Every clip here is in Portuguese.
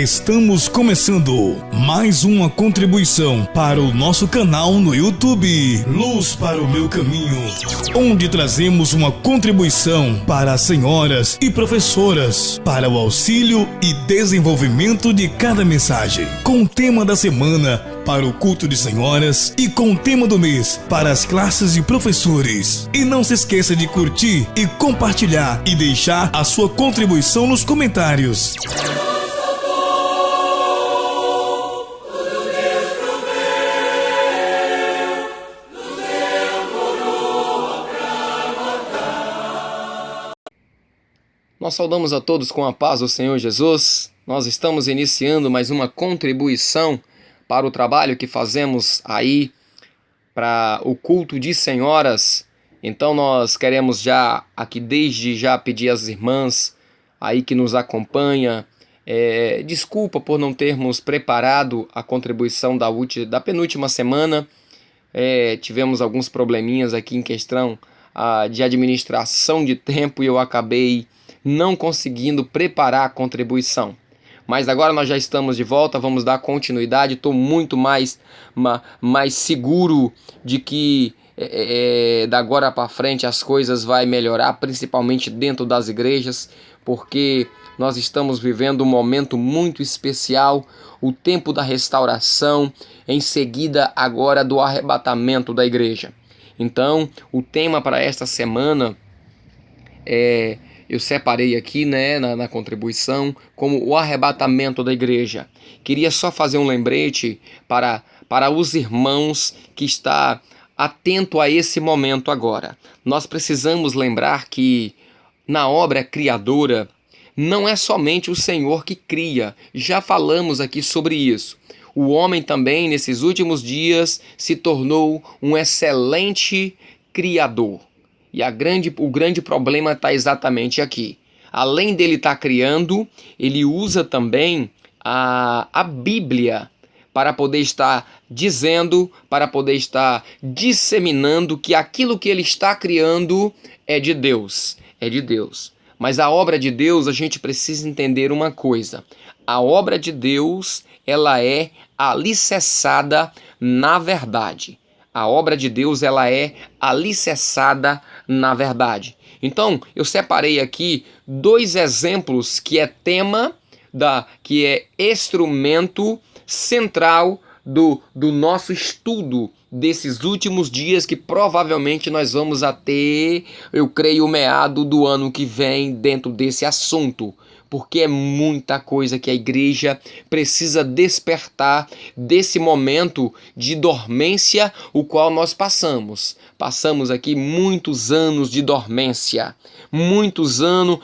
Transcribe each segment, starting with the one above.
Estamos começando mais uma contribuição para o nosso canal no YouTube, Luz para o Meu Caminho, onde trazemos uma contribuição para as senhoras e professoras, para o auxílio e desenvolvimento de cada mensagem, com o tema da semana para o culto de senhoras e com o tema do mês para as classes de professores. E não se esqueça de curtir e compartilhar e deixar a sua contribuição nos comentários. Nós saudamos a todos com a paz do Senhor Jesus. Nós estamos iniciando mais uma contribuição para o trabalho que fazemos aí para o culto de senhoras. Então nós queremos já aqui desde já pedir às irmãs aí que nos acompanham, desculpa por não termos preparado a contribuição da penúltima semana. Tivemos alguns probleminhas aqui em questão de administração de tempo e eu acabei não conseguindo preparar a contribuição. Mas agora nós já estamos de volta, vamos dar continuidade. Estou muito mais seguro de que da agora para frente as coisas vão melhorar, principalmente dentro das igrejas, porque nós estamos vivendo um momento muito especial, o tempo da restauração, em seguida agora do arrebatamento da igreja. Então, o tema para esta semana eu separei aqui na contribuição como o arrebatamento da igreja. Queria só fazer um lembrete para os irmãos que está atento a esse momento agora. Nós precisamos lembrar que na obra criadora não é somente o Senhor que cria. Já falamos aqui sobre isso. O homem também, nesses últimos dias, se tornou um excelente criador. E o grande problema está exatamente aqui. Além dele estar criando, ele usa também a Bíblia para poder estar dizendo, para poder estar disseminando que aquilo que ele está criando é de Deus. É de Deus. Mas a obra de Deus, a gente precisa entender uma coisa. A obra de Deus, ela é alicerçada na verdade. A obra de Deus, ela é alicerçada na verdade. Então, eu separei aqui 2 exemplos que é tema, que é instrumento central do nosso estudo desses últimos dias, que provavelmente nós vamos ter, eu creio, o meado do ano que vem dentro desse assunto. Porque é muita coisa que a igreja precisa despertar desse momento de dormência o qual nós passamos. Passamos aqui muitos anos de dormência, muitos anos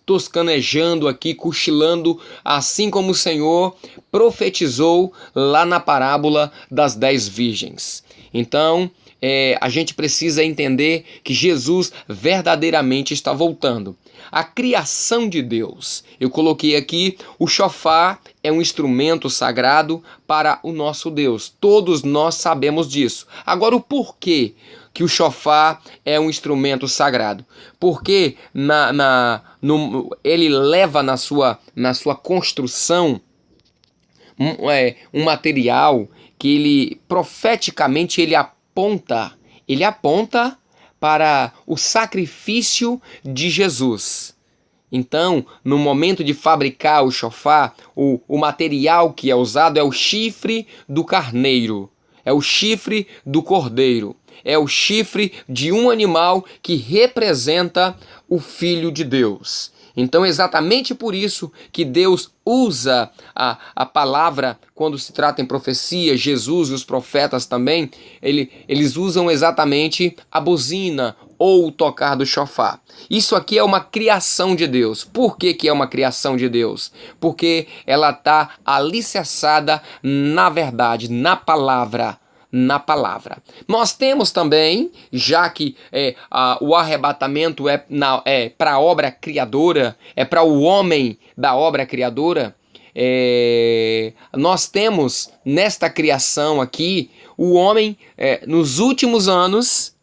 toscanejando aqui, cochilando, assim como o Senhor profetizou lá na parábola das 10 virgens. Então, a gente precisa entender que Jesus verdadeiramente está voltando. A criação de Deus. Eu coloquei aqui, o chofar é um instrumento sagrado para o nosso Deus. Todos nós sabemos disso. Agora, o porquê que o chofar é um instrumento sagrado? Porque ele leva na sua construção um material que ele profeticamente ele aponta para o sacrifício de Jesus. Então, no momento de fabricar o chofar, o material que é usado é o chifre do carneiro, é o chifre do cordeiro, é o chifre de um animal que representa o Filho de Deus. Então, exatamente por isso que Deus usa a palavra quando se trata em profecia. Jesus e os profetas também, eles usam exatamente a buzina ou o tocar do chofar. Isso aqui é uma criação de Deus. Por que é uma criação de Deus? Porque ela está alicerçada na verdade, na palavra. Nós temos também, já que o arrebatamento é para a obra criadora, é para o homem da obra criadora, nós temos nesta criação aqui, o homem, nos últimos anos,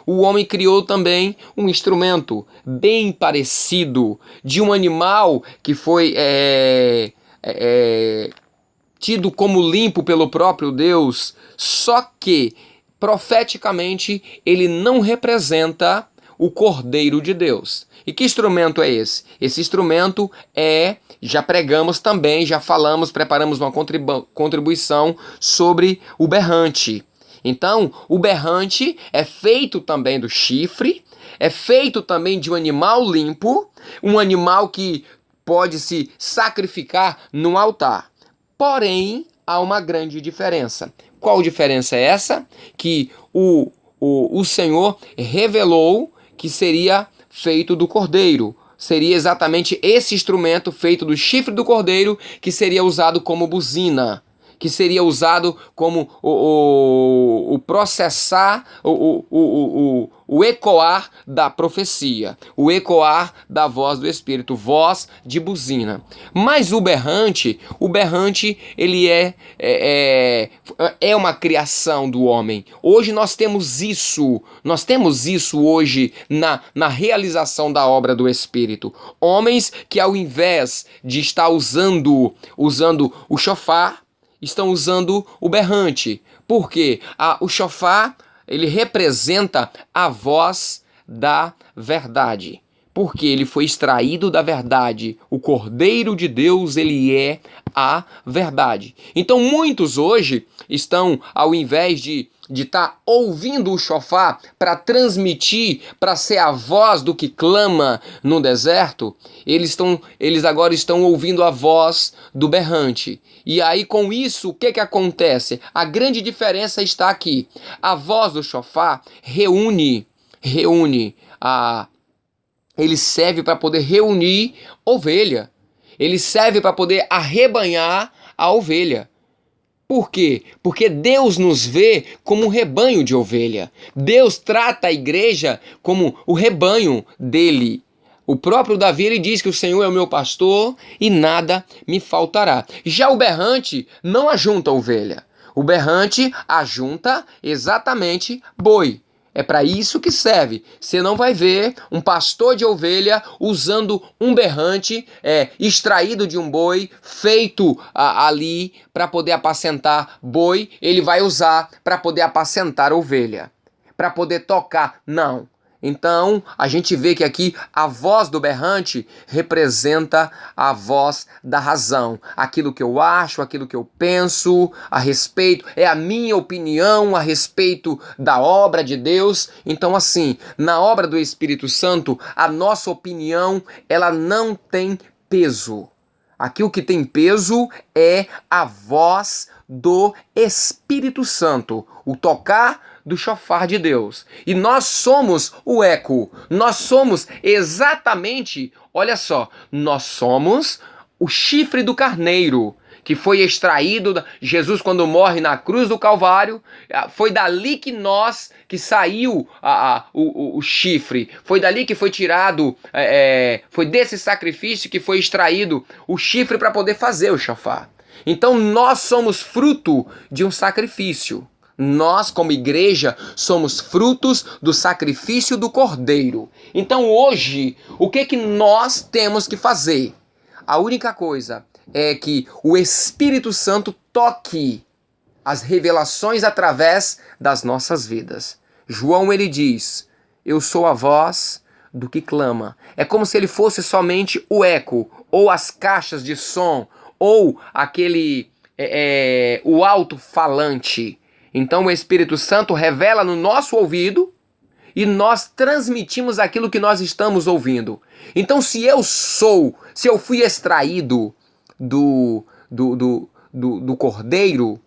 o homem criou também um instrumento bem parecido de um animal que foi tido como limpo pelo próprio Deus, só que profeticamente ele não representa o Cordeiro de Deus. E que instrumento é esse? Esse instrumento já pregamos também, já falamos, preparamos uma contribuição sobre o berrante. Então, o berrante é feito também do chifre, é feito também de um animal limpo, um animal que pode se sacrificar no altar. Porém, há uma grande diferença. Qual diferença é essa? Que o Senhor revelou que seria feito do cordeiro. Seria exatamente esse instrumento feito do chifre do cordeiro que seria usado como buzina, que seria usado como o processar, o ecoar da profecia, o ecoar da voz do Espírito, voz de buzina. Mas o berrante ele é uma criação do homem. Hoje nós temos isso hoje na realização da obra do Espírito. Homens que ao invés de estar usando o shofar, estão usando o berrante. Por quê? O shofar, ele representa a voz da verdade. Porque ele foi extraído da verdade. O Cordeiro de Deus, ele é a verdade. Então muitos hoje estão, ao invés de estar ouvindo o shofar para transmitir, para ser a voz do que clama no deserto, eles agora estão ouvindo a voz do berrante. E aí com isso, o que acontece? A grande diferença está aqui. A voz do shofar reúne ele serve para poder reunir ovelha. Ele serve para poder arrebanhar a ovelha. Por quê? Porque Deus nos vê como um rebanho de ovelha. Deus trata a igreja como o rebanho dele. O próprio Davi, ele diz que o Senhor é o meu pastor e nada me faltará. Já o berrante não ajunta ovelha. O berrante ajunta exatamente boi. É para isso que serve. Você não vai ver um pastor de ovelha usando um berrante extraído de um boi, feito ali para poder apacentar boi. Ele vai usar para poder apacentar ovelha, para poder tocar. Não. Então, a gente vê que aqui a voz do berrante representa a voz da razão. Aquilo que eu acho, aquilo que eu penso a respeito, é a minha opinião a respeito da obra de Deus. Então, assim, na obra do Espírito Santo, a nossa opinião, ela não tem peso. Aqui o que tem peso é a voz do Espírito Santo, o tocar do shofar de Deus. E nós somos o eco, nós somos exatamente, olha só, nós somos o chifre do carneiro, que foi extraído, Jesus quando morre na cruz do Calvário, foi dali que saiu o chifre, foi dali que foi tirado, foi desse sacrifício que foi extraído o chifre para poder fazer o shofar. Então nós somos fruto de um sacrifício. Nós, como igreja, somos frutos do sacrifício do Cordeiro. Então hoje, o que nós temos que fazer? A única coisa é que o Espírito Santo toque as revelações através das nossas vidas. João, ele diz, eu sou a voz do que clama. É como se ele fosse somente o eco, ou as caixas de som, ou o alto-falante. Então o Espírito Santo revela no nosso ouvido e nós transmitimos aquilo que nós estamos ouvindo. Então se eu fui extraído do Cordeiro,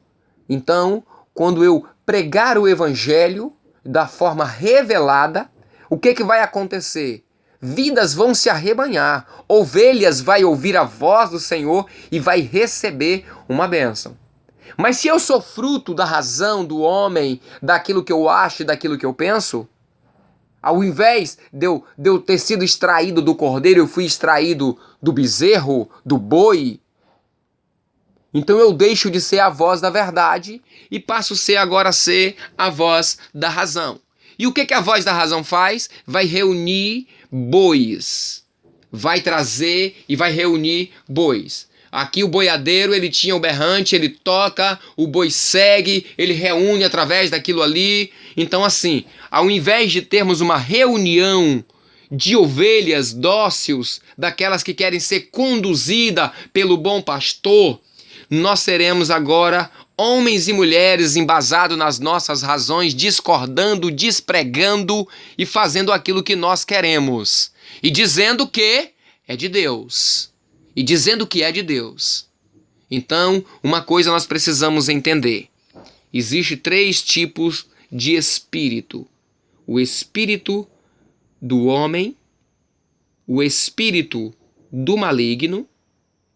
então quando eu pregar o Evangelho da forma revelada, o que vai acontecer? Vidas vão se arrebanhar, ovelhas vai ouvir a voz do Senhor e vai receber uma bênção. Mas se eu sou fruto da razão do homem, daquilo que eu acho e daquilo que eu penso, ao invés de eu ter sido extraído do cordeiro, eu fui extraído do bezerro, do boi, então eu deixo de ser a voz da verdade e passo agora a ser a voz da razão. E o que a voz da razão faz? Vai reunir bois. Vai trazer e vai reunir bois. Aqui o boiadeiro, ele tinha o berrante, ele toca, o boi segue, ele reúne através daquilo ali. Então assim, ao invés de termos uma reunião de ovelhas dóceis, daquelas que querem ser conduzidas pelo bom pastor, nós seremos agora homens e mulheres embasados nas nossas razões, discordando, despregando e fazendo aquilo que nós queremos. E dizendo que é de Deus. E dizendo que é de Deus. Então, uma coisa nós precisamos entender. Existem 3 tipos de espírito. O espírito do homem, o espírito do maligno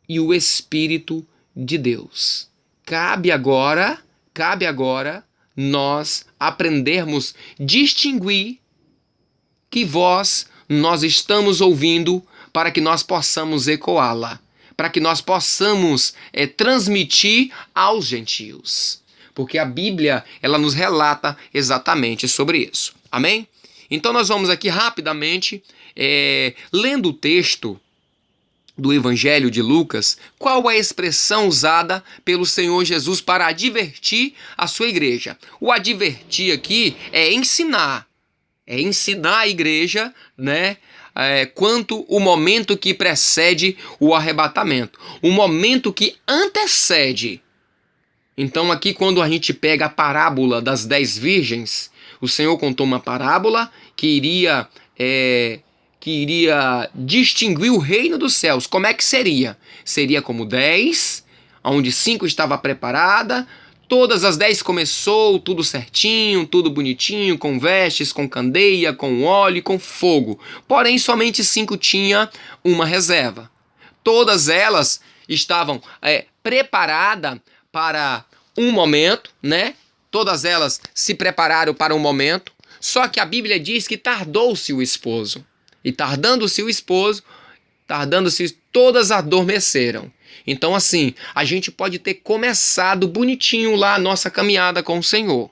e o espírito de Deus. Cabe agora nós aprendermos a distinguir que voz nós estamos ouvindo para que nós possamos ecoá-la, para que nós possamos transmitir aos gentios. Porque a Bíblia, ela nos relata exatamente sobre isso. Amém? Então nós vamos aqui rapidamente, lendo o texto do Evangelho de Lucas, qual a expressão usada pelo Senhor Jesus para advertir a sua igreja. O advertir aqui é ensinar. É ensinar a igreja, né? Quanto o momento que precede o arrebatamento. O momento que antecede. Então aqui quando a gente pega a parábola das 10 virgens, o Senhor contou uma parábola que iria distinguir o reino dos céus. Como é que seria? Seria como 10, onde 5 estava preparada, todas as 10 começou, tudo certinho, tudo bonitinho, com vestes, com candeia, com óleo e com fogo. Porém, somente 5 tinha uma reserva. Todas elas estavam preparadas para um momento, né? Todas elas se prepararam para um momento, só que a Bíblia diz que tardou-se o esposo. E tardando-se o esposo, todas adormeceram. Então assim, a gente pode ter começado bonitinho lá a nossa caminhada com o Senhor.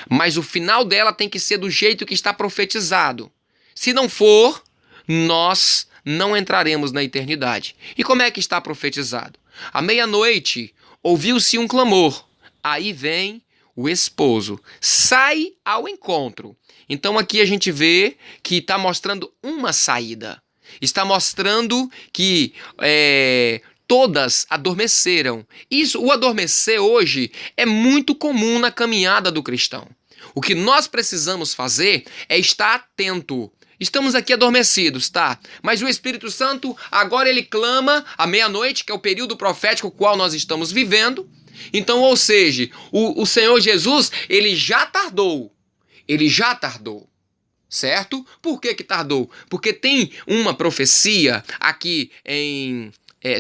Mas o final dela tem que ser do jeito que está profetizado. Se não for, nós não entraremos na eternidade. E como é que está profetizado? À meia-noite, ouviu-se um clamor. Aí vem o esposo, sai ao encontro. Então aqui a gente vê que está mostrando uma saída. Está mostrando que todas adormeceram. O adormecer hoje é muito comum na caminhada do cristão. O que nós precisamos fazer é estar atento. Estamos aqui adormecidos, tá? Mas o Espírito Santo, agora ele clama à meia-noite, que é o período profético qual nós estamos vivendo. Então, ou seja, o Senhor Jesus, ele já tardou. Ele já tardou, certo? Por que tardou? Porque tem uma profecia aqui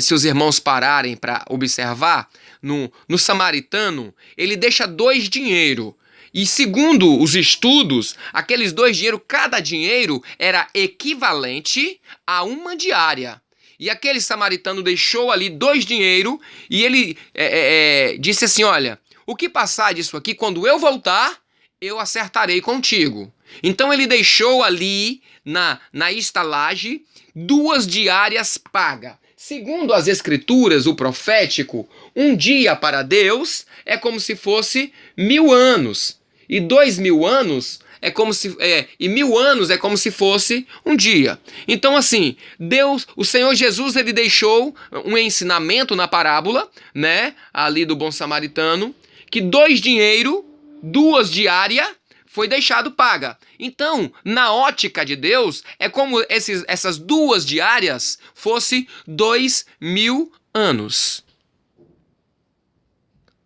se os irmãos pararem para observar, no samaritano, ele deixa 2 dinheiro. E segundo os estudos, aqueles 2 dinheiro, cada dinheiro era equivalente a uma diária. E aquele samaritano deixou ali 2 dinheiro e ele disse assim, olha, o que passar disso aqui, quando eu voltar, eu acertarei contigo. Então ele deixou ali na estalagem 2 diárias pagas. Segundo as escrituras, o profético, um dia para Deus é como se fosse 1000 anos. E 2000 anos é como se 1000 anos é como se fosse um dia. Então assim, Deus, o Senhor Jesus, ele deixou um ensinamento na parábola, né, ali do bom samaritano, que 2 dinheiro, 2 diárias, foi deixado paga. Então, na ótica de Deus, é como essas 2 diárias fosse 2000 anos.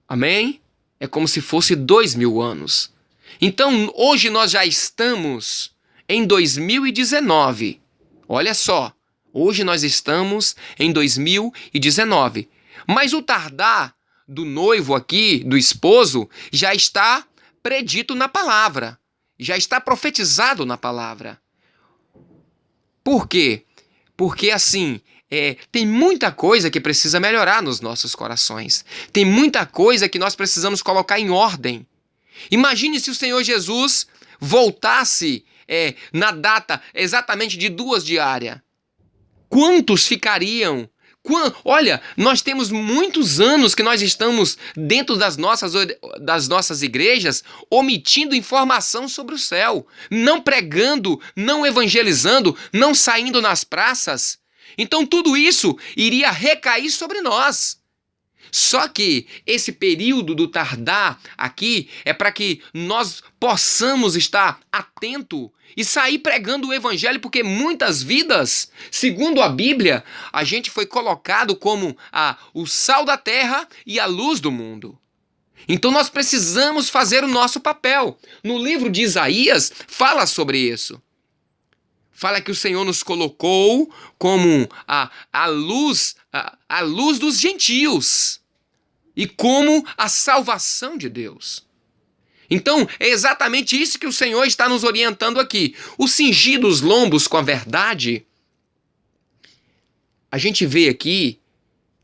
Amém? É como se fosse 2000 anos. Então, hoje nós já estamos em 2019. Olha só, hoje nós estamos em 2019. Mas o tardar do noivo aqui, do esposo, já está predito na palavra. Já está profetizado na palavra. Por quê? Porque assim, tem muita coisa que precisa melhorar nos nossos corações. Tem muita coisa que nós precisamos colocar em ordem. Imagine se o Senhor Jesus voltasse na data exatamente de 2 diárias. Quantos ficariam Olha, nós temos muitos anos que nós estamos dentro das nossas igrejas omitindo informação sobre o céu, não pregando, não evangelizando, não saindo nas praças. Então tudo isso iria recair sobre nós. Só que esse período do tardar aqui é para que nós possamos estar atento e sair pregando o evangelho, porque muitas vidas, segundo a Bíblia, a gente foi colocado como o sal da terra e a luz do mundo. Então nós precisamos fazer o nosso papel. No livro de Isaías fala sobre isso. Fala que o Senhor nos colocou como a luz dos gentios e como a salvação de Deus. Então, é exatamente isso que o Senhor está nos orientando aqui. O cingir dos lombos com a verdade, a gente vê aqui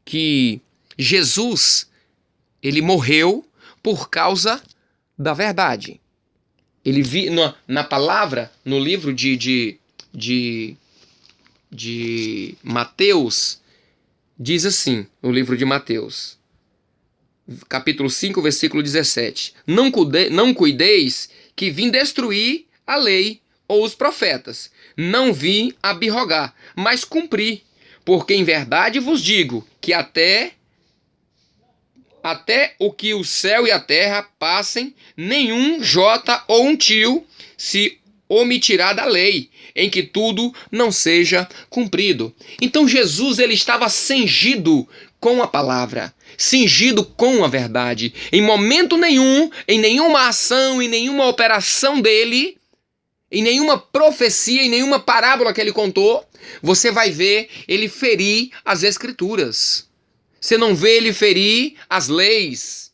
que Jesus, ele morreu por causa da verdade. Ele na palavra, no livro de Mateus, diz assim, no livro de Mateus, capítulo 5, versículo 17. Não cuideis que vim destruir a lei ou os profetas. Não vim abrogar, mas cumprir. Porque em verdade vos digo que até o que o céu e a terra passem, nenhum jota ou um tio se omitirá da lei, em que tudo não seja cumprido. Então Jesus, ele estava cingido com a palavra, cingido com a verdade. Em momento nenhum, em nenhuma ação, em nenhuma operação dele, em nenhuma profecia, em nenhuma parábola que ele contou, você vai ver ele ferir as escrituras. Você não vê ele ferir as leis.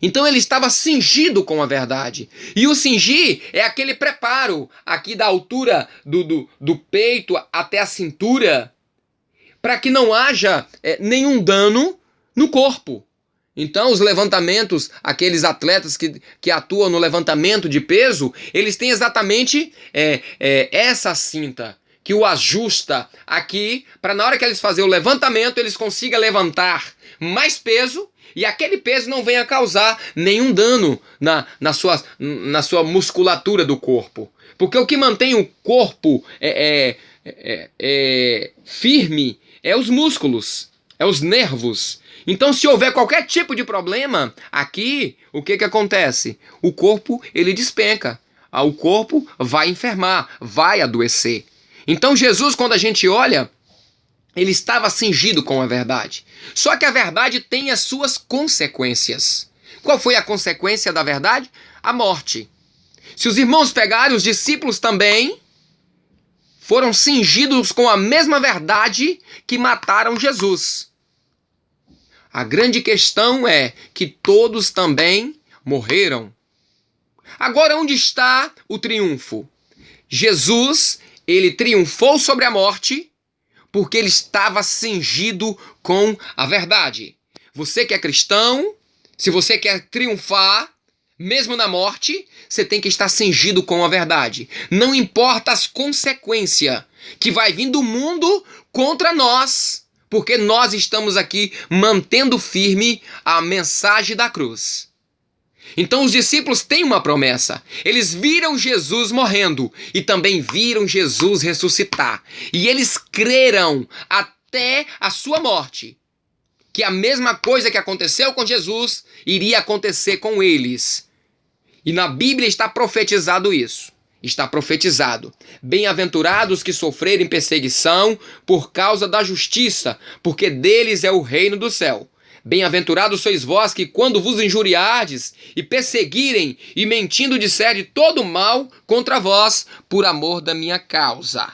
Então ele estava cingido com a verdade. E o cingir é aquele preparo aqui da altura do peito até a cintura, para que não haja nenhum dano no corpo. Então os levantamentos, aqueles atletas que atuam no levantamento de peso, eles têm exatamente essa cinta que o ajusta aqui, para na hora que eles fazerem o levantamento, eles consigam levantar mais peso e aquele peso não venha causar nenhum dano na sua musculatura do corpo. Porque o que mantém o corpo firme é os músculos, é os nervos. Então, se houver qualquer tipo de problema aqui, o que acontece? O corpo, ele despenca. O corpo vai enfermar, vai adoecer. Então, Jesus, quando a gente olha, ele estava cingido com a verdade. Só que a verdade tem as suas consequências. Qual foi a consequência da verdade? A morte. Se os irmãos pegarem, os discípulos também foram cingidos com a mesma verdade que mataram Jesus. A grande questão é que todos também morreram. Agora, onde está o triunfo? Jesus, ele triunfou sobre a morte porque ele estava cingido com a verdade. Você que é cristão, se você quer triunfar, mesmo na morte, você tem que estar cingido com a verdade. Não importa as consequências que vai vir do mundo contra nós, porque nós estamos aqui mantendo firme a mensagem da cruz. Então os discípulos têm uma promessa. Eles viram Jesus morrendo e também viram Jesus ressuscitar. E eles creram até a sua morte que a mesma coisa que aconteceu com Jesus iria acontecer com eles. E na Bíblia está profetizado isso. Está profetizado. Bem-aventurados que sofrerem perseguição por causa da justiça, porque deles é o reino do céu. Bem-aventurados sois vós que, quando vos injuriardes e perseguirem e mentindo disserem todo mal contra vós, por amor da minha causa.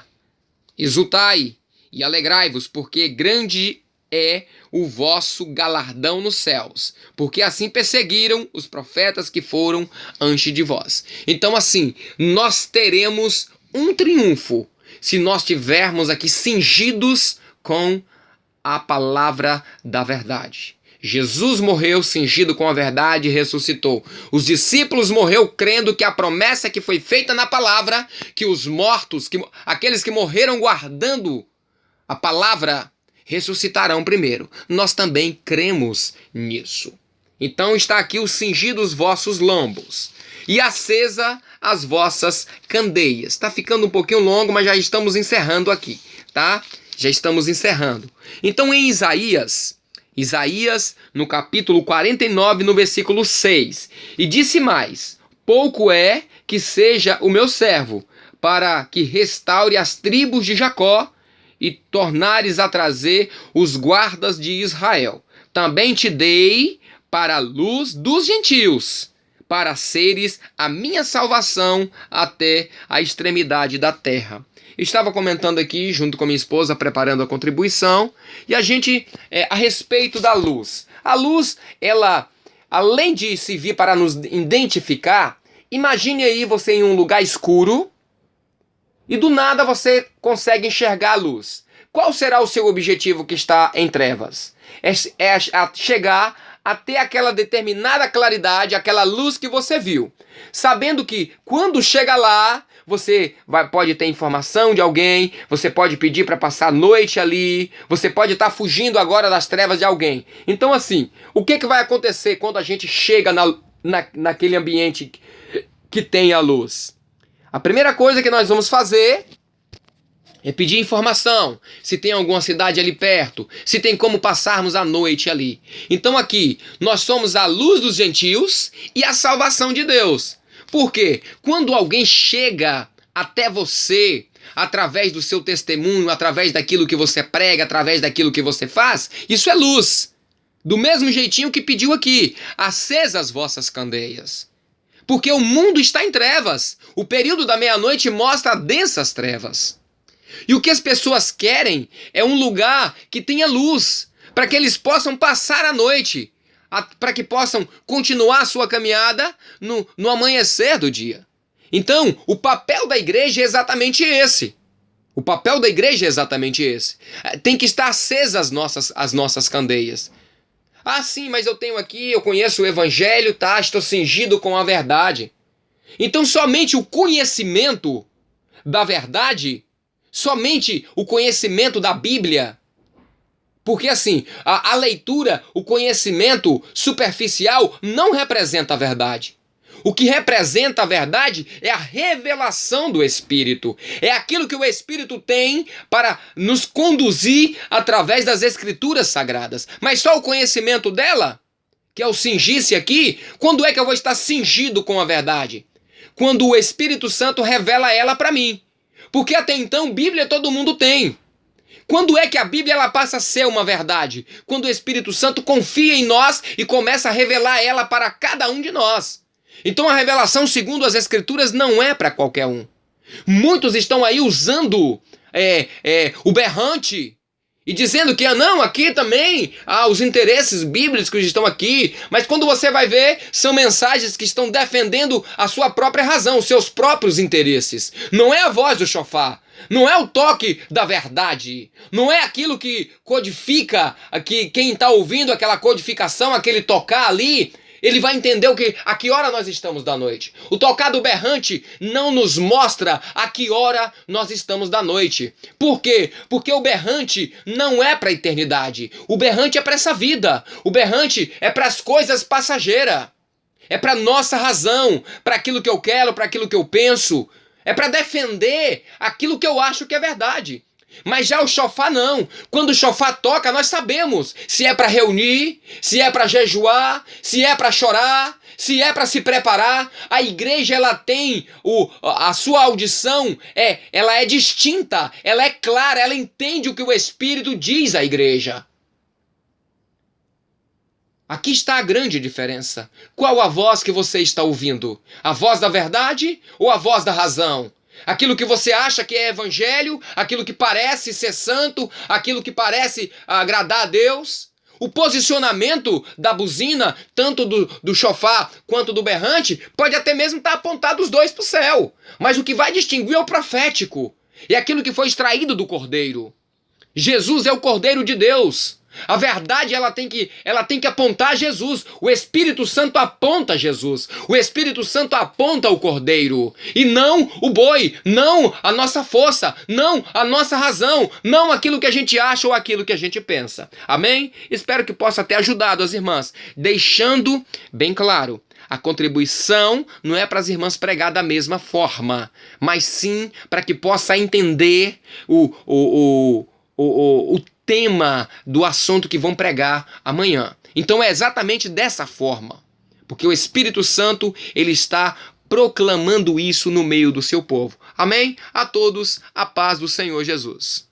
Exultai e alegrai-vos, porque grande é o vosso galardão nos céus, porque assim perseguiram os profetas que foram antes de vós. Então, assim, nós teremos um triunfo se nós tivermos aqui cingidos com a palavra da verdade. Jesus morreu cingido com a verdade e ressuscitou. Os discípulos morreram crendo que a promessa que foi feita na palavra, que os mortos, aqueles que morreram guardando a palavra, ressuscitarão primeiro. Nós também cremos nisso. Então está aqui o cingir dos vossos lombos e acesa as vossas candeias. Está ficando um pouquinho longo, mas já estamos encerrando aqui, tá? Já estamos encerrando. Então em Isaías, no capítulo 49, no versículo 6, e disse mais: pouco é que seja o meu servo, para que restaure as tribos de Jacó e tornares a trazer os guardas de Israel. Também te dei para a luz dos gentios, para seres a minha salvação até a extremidade da terra. Estava comentando aqui, junto com minha esposa, preparando a contribuição, e a gente, a respeito da luz. A luz, ela, além de servir para nos identificar, imagine aí você em um lugar escuro, e do nada você consegue enxergar a luz. Qual será o seu objetivo que está em trevas? É chegar até aquela determinada claridade, aquela luz que você viu. Sabendo que quando chega lá, você pode ter informação de alguém, você pode pedir para passar a noite ali, você pode estar fugindo agora das trevas de alguém. Então assim, o que vai acontecer quando a gente chega naquele ambiente que tem a luz? A primeira coisa que nós vamos fazer é pedir informação, se tem alguma cidade ali perto, se tem como passarmos a noite ali. Então aqui, nós somos a luz dos gentios e a salvação de Deus. Por quê? Quando alguém chega até você, através do seu testemunho, através daquilo que você prega, através daquilo que você faz, isso é luz. Do mesmo jeitinho que pediu aqui, acesa as vossas candeias. Porque o mundo está em trevas. O período da meia-noite mostra densas trevas. E o que as pessoas querem é um lugar que tenha luz, para que eles possam passar a noite, para que possam continuar a sua caminhada no amanhecer do dia. Então, o papel da igreja é exatamente esse. O papel da igreja é exatamente esse. Tem que estar acesas as nossas candeias. Ah, sim, mas eu conheço o evangelho, tá? Estou cingido com a verdade. Então, somente o conhecimento da verdade, somente o conhecimento da Bíblia, porque assim, a leitura, o conhecimento superficial não representa a verdade. O que representa a verdade é a revelação do Espírito. É aquilo que o Espírito tem para nos conduzir através das Escrituras Sagradas. Mas só o conhecimento dela, que é o cingir-se aqui, quando é que eu vou estar cingido com a verdade? Quando o Espírito Santo revela ela para mim. Porque até então, Bíblia todo mundo tem. Quando é que a Bíblia ela passa a ser uma verdade? Quando o Espírito Santo confia em nós e começa a revelar ela para cada um de nós. Então a revelação segundo as Escrituras não é para qualquer um. Muitos estão aí usando o berrante e dizendo que não, aqui também os interesses bíblicos estão aqui. Mas quando você vai ver, são mensagens que estão defendendo a sua própria razão, os seus próprios interesses. Não é a voz do chofar. Não é o toque da verdade, não é aquilo que codifica, que quem está ouvindo aquela codificação, aquele tocar ali, ele vai entender a que hora nós estamos da noite. O tocar do berrante não nos mostra a que hora nós estamos da noite. Por quê? Porque o berrante não é para a eternidade. O berrante é para essa vida. O berrante é para as coisas passageiras. É para nossa razão, para aquilo que eu quero, para aquilo que eu penso. É para defender aquilo que eu acho que é verdade. Mas já o chofar não. Quando o chofar toca, nós sabemos se é para reunir, se é para jejuar, se é para chorar, se é para se preparar. A igreja ela tem a sua audição, ela é distinta, ela é clara, ela entende o que o Espírito diz à igreja. Aqui está a grande diferença. Qual a voz que você está ouvindo? A voz da verdade ou a voz da razão? Aquilo que você acha que é evangelho, aquilo que parece ser santo, aquilo que parece agradar a Deus? O posicionamento da buzina, tanto do chofar quanto do berrante, pode até mesmo estar apontado os dois para o céu. Mas o que vai distinguir é o profético. É aquilo que foi extraído do Cordeiro. Jesus é o Cordeiro de Deus. A verdade ela tem que apontar a Jesus. O Espírito Santo aponta a Jesus. O Espírito Santo aponta o Cordeiro. E não o boi, não a nossa força, não a nossa razão, não aquilo que a gente acha ou aquilo que a gente pensa. Amém? Espero que possa ter ajudado as irmãs, deixando bem claro. A contribuição não é para as irmãs pregar da mesma forma, mas sim para que possa entender o tema do assunto que vão pregar amanhã. Então é exatamente dessa forma, porque o Espírito Santo ele está proclamando isso no meio do seu povo. Amém? A todos, a paz do Senhor Jesus.